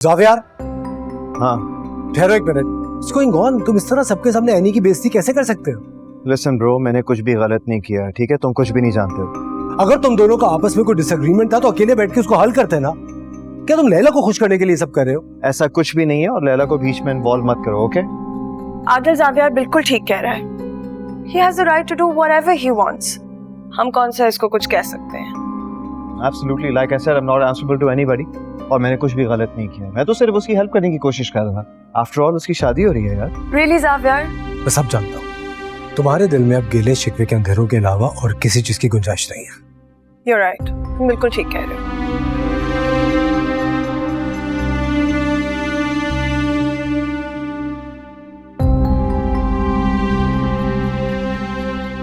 जावियार, हाँ ठहरो एक मिनट। What's going on? तुम इस तरह सबके सामने एनी की बेइज्जती कैसे कर सकते हो? लिसन ब्रो, मैंने कुछ भी गलत नहीं किया, ठीक है? तुम कुछ भी नहीं जानते हो। अगर तुम दोनों का आपस में कोई डिसएग्रीमेंट था तो अकेले बैठ के उसको हल करते ना। क्या तुम लैला को खुश करने के लिए सब कर रहे हो? ऐसा कुछ भी नहीं है और लैला को बीच में इन्वॉल्व मत करो, ओके? आदिल जावियार बिल्कुल ठीक कह रहा है। He has the right to do whatever he wants. हम कौन सा इसको कुछ कह सकते हैं? Absolutely, like I said, I'm not answerable to anybody. और मैंने कुछ भी गलत नहीं किया, मैं तो सिर्फ उसकी हेल्प करने की कोशिश कर रहा था। आफ्टर ऑल उसकी शादी हो रही है यार। Really जावियार? मैं सब जानता हूँ। तुम्हारे दिल में अब गिले शिकवे के अंधेरों के अलावा और किसी चीज की गुंजाइश नहीं है। You're right. तुम बिल्कुल ठीक कह रहे हो।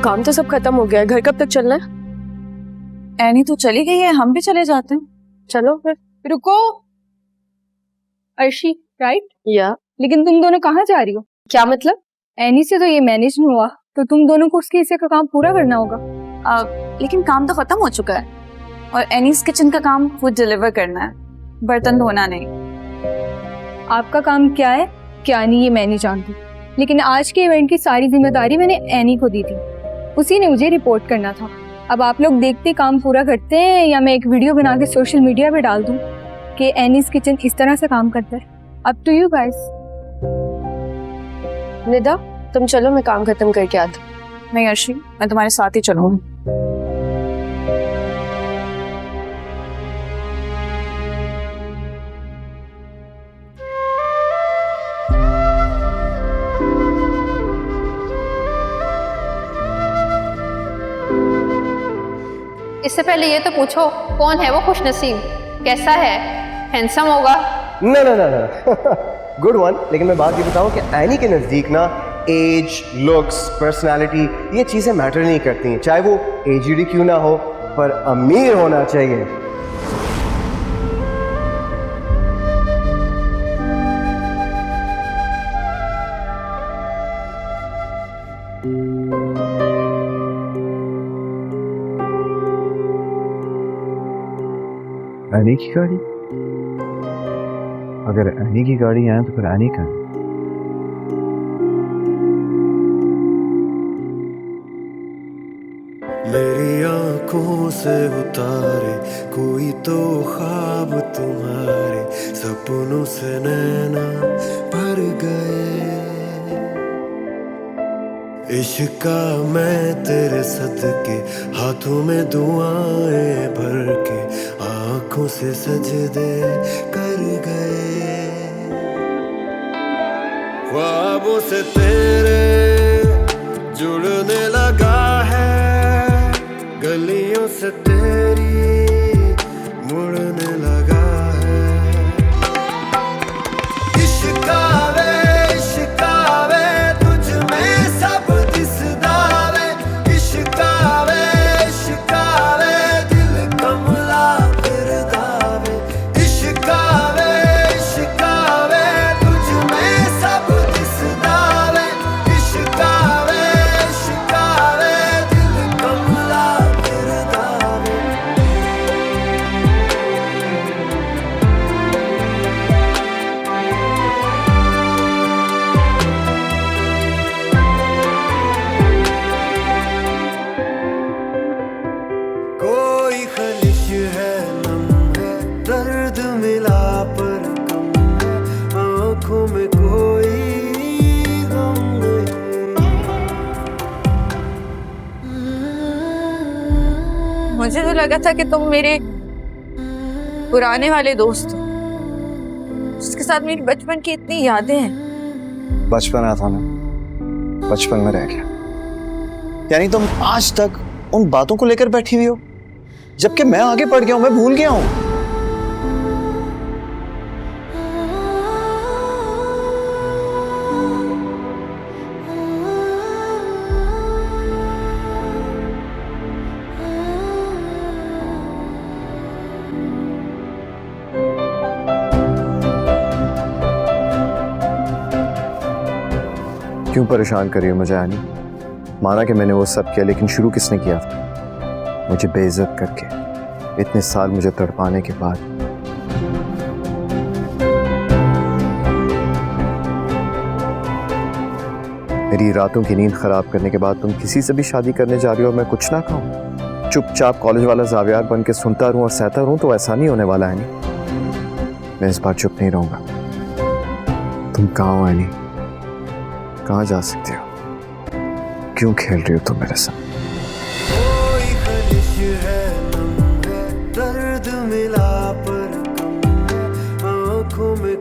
काम तो सब खत्म हो गया है, घर कब तक चलना है? एनी तो चली गई है, हम भी चले जाते हैं। चलो फिर। रुको अर्शी, राइट? या लेकिन तुम दोनों कहाँ जा रही हो? क्या मतलब? एनी से तो ये मैनेज नहीं हुआ, तो तुम दोनों को उसके हिस्से का काम पूरा करना होगा। लेकिन काम तो खत्म हो चुका है और एनीस किचन का काम फूड डिलीवर करना है, बर्तन धोना नहीं। आपका काम क्या है क्या नहीं ये मैं नहीं जानती, लेकिन आज के इवेंट की सारी जिम्मेदारी मैंने एनी को दी थी, उसी ने मुझे रिपोर्ट करना था। अब आप लोग देखते काम पूरा करते हैं या मैं एक वीडियो बना के सोशल मीडिया पे डाल दूं कि एनीस किचन इस तरह से काम करता है। Up to you guys. Nida, तुम चलो, मैं काम खत्म करके आती हूँ। नहीं अर्शी, मैं तुम्हारे साथ ही चलूंगी। इससे पहले ये तो पूछो, कौन है वो खुशनसीब? कैसा है? हैंडसम होगा? ना ना ना ना गुड वन। लेकिन मैं बात ये बताऊं कि एनी के नज़दीक ना एज, लुक्स, पर्सनालिटी ये चीज़ें मैटर नहीं करती हैं, चाहे वो एजड क्यों ना हो, पर अमीर होना चाहिए। एनी की गाड़ी? अगर एनी की गाड़ी है तो फिर एनी का है। मेरी आंखों से उतारे कोई तो ख्वाब तुम्हारे, सपनों से नैना भर गए। इश्का मैं तेरे सदके, हाथों में दुआएं भर के, आंखों से सजदे कर गए। ख्वाबों से तेरे जुड़ने लगा है, गलियों से तेरी मुड़ने लगा है। इश्कावे इश्कावे तुझ में सब दिसदावे, इश्कावे इश्कावे दिल कमला फिर दावे। इश्कावे इश्कावे तुझ में सब दिसदावे, इश्कावे इश्कावे दिल कमला फिर दावे। कोई खलिश है नम है, दर्द मिला पर कम है, आंखों में कोई गम नहीं। मुझे तो लगा था कि तुम मेरे पुराने वाले दोस्त हो, जिसके साथ मेरी बचपन की इतनी यादें हैं। बचपन आया था ना, बचपन में रह गया। यानी तुम आज तक उन बातों को लेकर बैठी हुई हो, जबकि मैं आगे बढ़ गया हूं, मैं भूल गया हूं। क्यों परेशान कर रही हो मुझे आनी? माना कि मैंने वो सब किया, लेकिन शुरू किसने किया था? मुझे बेइज्जत करके, इतने साल मुझे तड़पाने के बाद। मेरी रातों की नींद खराब करने के बाद तुम किसी से भी शादी करने जा रही हो और मैं कुछ ना कहूँ, चुपचाप कॉलेज वाला जावियार बन के सुनता रहूं और सहता रहूं, तो ऐसा नहीं होने वाला है। नहीं, मैं इस बार चुप नहीं रहूंगा। तुम कहाँ हो एनी? कहाँ जा सकते हो? क्यों खेल रही हो तुम मेरे साथ? कोई खलिश है, नम है, दर्द मिला पर कम है, आंखों में